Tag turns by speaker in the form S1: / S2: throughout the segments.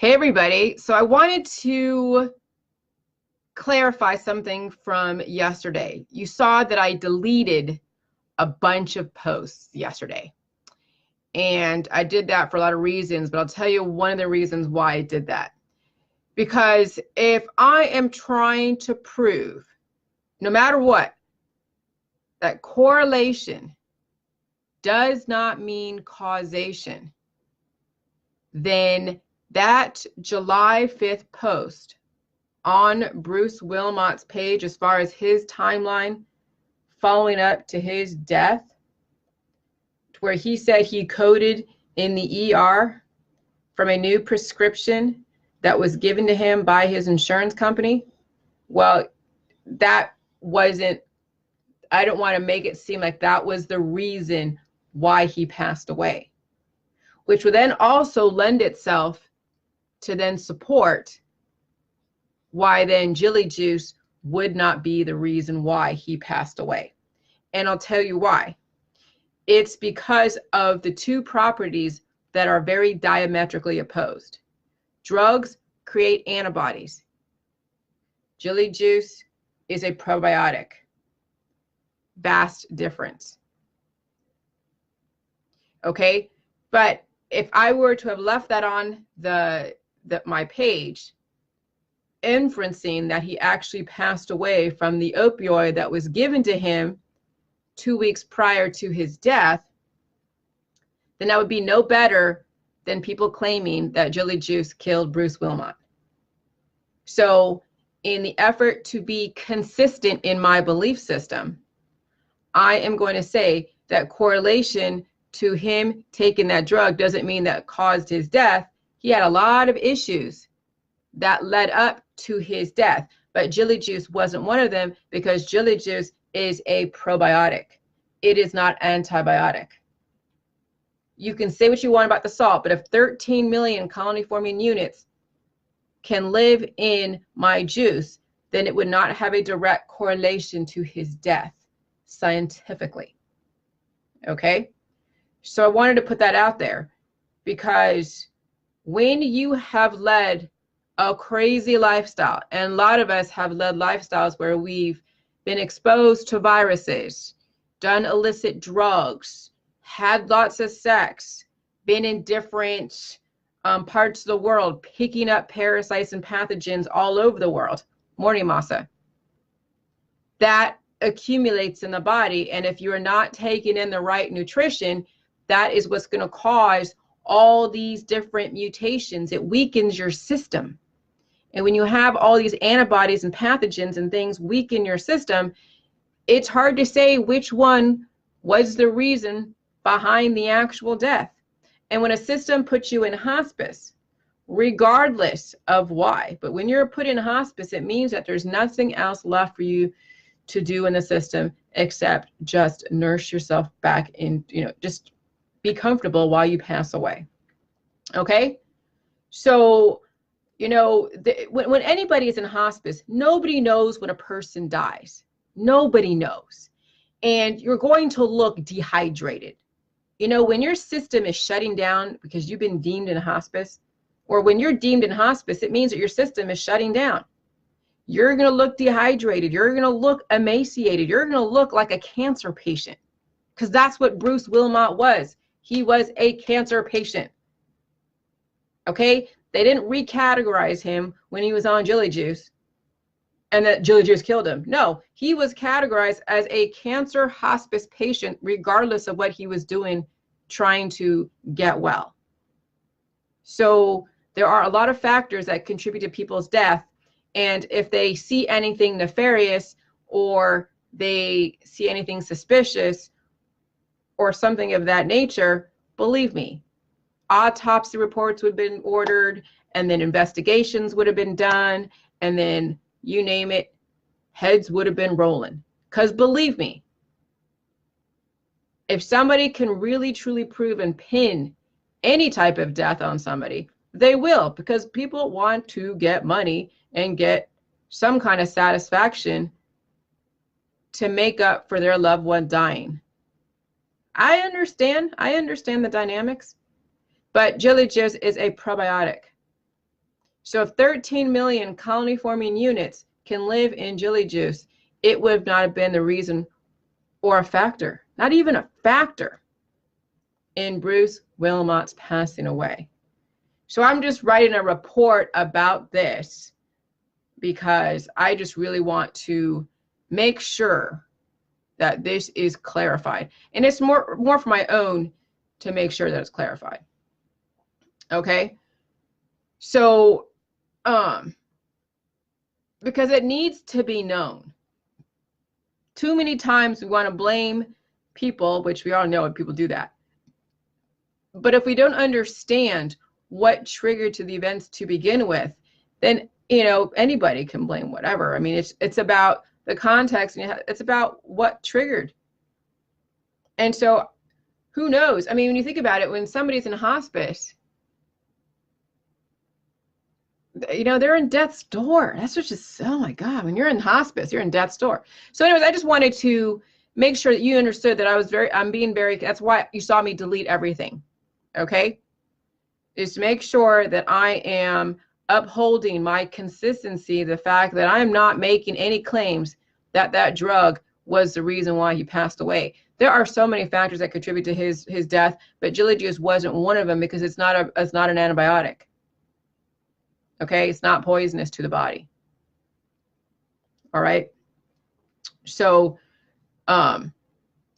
S1: Hey everybody, so I wanted to clarify something from yesterday. You saw that I deleted a bunch of posts yesterday. And I did that for a lot of reasons, but I'll tell you one of the reasons why I did that. Because if I am trying to prove, no matter what, that correlation does not mean causation, then that July 5th post on Bruce Wilmot's page, as far as his timeline following up to his death, where he said he coded in the ER from a new prescription that was given to him by his insurance company. Well, that wasn't, I don't want to make it seem like that was the reason why he passed away, which would then also lend itself to then support why then Jilly Juice would not be the reason why he passed away. And I'll tell you why. It's because of the two properties that are very diametrically opposed. Drugs create antibodies. Jilly Juice is a probiotic. Vast difference. Okay, but if I were to have left that on my page, inferencing that he actually passed away from the opioid that was given to him 2 weeks prior to his death, then that would be no better than people claiming that Jilly Juice killed Bruce Wilmot. So in the effort to be consistent in my belief system, I am going to say that correlation to him taking that drug doesn't mean that caused his death. He had a lot of issues that led up to his death, but Jilly Juice wasn't one of them, because Jilly Juice is a probiotic. It is not antibiotic. You can say what you want about the salt, but if 13 million colony-forming units can live in my juice, then it would not have a direct correlation to his death scientifically. Okay? So I wanted to put that out there, because when you have led a crazy lifestyle, and a lot of us have led lifestyles where we've been exposed to viruses, done illicit drugs, had lots of sex, been in different parts of the world, picking up parasites and pathogens all over the world. Morning, Masa. That accumulates in the body, and if you're not taking in the right nutrition, that is what's going to cause all these different mutations. It weakens your system. And when you have all these antibodies and pathogens and things weaken your system, it's hard to say which one was the reason behind the actual death. And when a system puts you in hospice, regardless of why, but when you're put in hospice, it means that there's nothing else left for you to do in the system except just nurse yourself back in, just be comfortable while you pass away. Okay? So, when anybody is in hospice, nobody knows when a person dies. Nobody knows. And you're going to look dehydrated. When your system is shutting down because you've been deemed in hospice, or when you're deemed in hospice, it means that your system is shutting down. You're going to look dehydrated. You're going to look emaciated. You're going to look like a cancer patient, because that's what Bruce Wilmot was. He was a cancer patient. Okay? They didn't recategorize him when he was on Jilly Juice and that Jilly Juice killed him. No, he was categorized as a cancer hospice patient, regardless of what he was doing, trying to get well. So there are a lot of factors that contribute to people's death. And if they see anything nefarious, or they see anything suspicious or something of that nature, believe me, autopsy reports would have been ordered, and then investigations would have been done, and then you name it, heads would have been rolling. Because believe me, if somebody can really truly prove and pin any type of death on somebody, they will, because people want to get money and get some kind of satisfaction to make up for their loved one dying. I understand the dynamics. But Jilly Juice is a probiotic. So if 13 million colony-forming units can live in Jilly Juice, it would not have been the reason or a factor, not even a factor, in Bruce Wilmot's passing away. So I'm just writing a report about this because I just really want to make sure that this is clarified. And it's more for my own to make sure that it's clarified. Okay? So, because it needs to be known. Too many times we want to blame people, which we all know people do that. But if we don't understand what triggered to the events to begin with, then, you know, anybody can blame whatever. I mean, it's about the context, and it's about what triggered. And so who knows? I mean, when you think about it, when somebody's in hospice, you know, they're in death's door. That's what just, oh my God, when you're in hospice, you're in death's door. So anyways, I just wanted to make sure that you understood that I'm being very, that's why you saw me delete everything. Okay? Is to make sure that I am upholding my consistency, the fact that I'm not making any claims that that drug was the reason why he passed away. There are so many factors that contribute to his death, but Jilly Juice wasn't one of them because it's not an antibiotic. Okay, it's not poisonous to the body. All right. So, but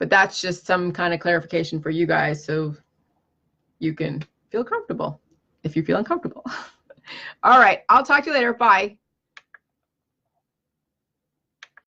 S1: that's just some kind of clarification for you guys, so you can feel comfortable if you feel uncomfortable. All right, I'll talk to you later. Bye.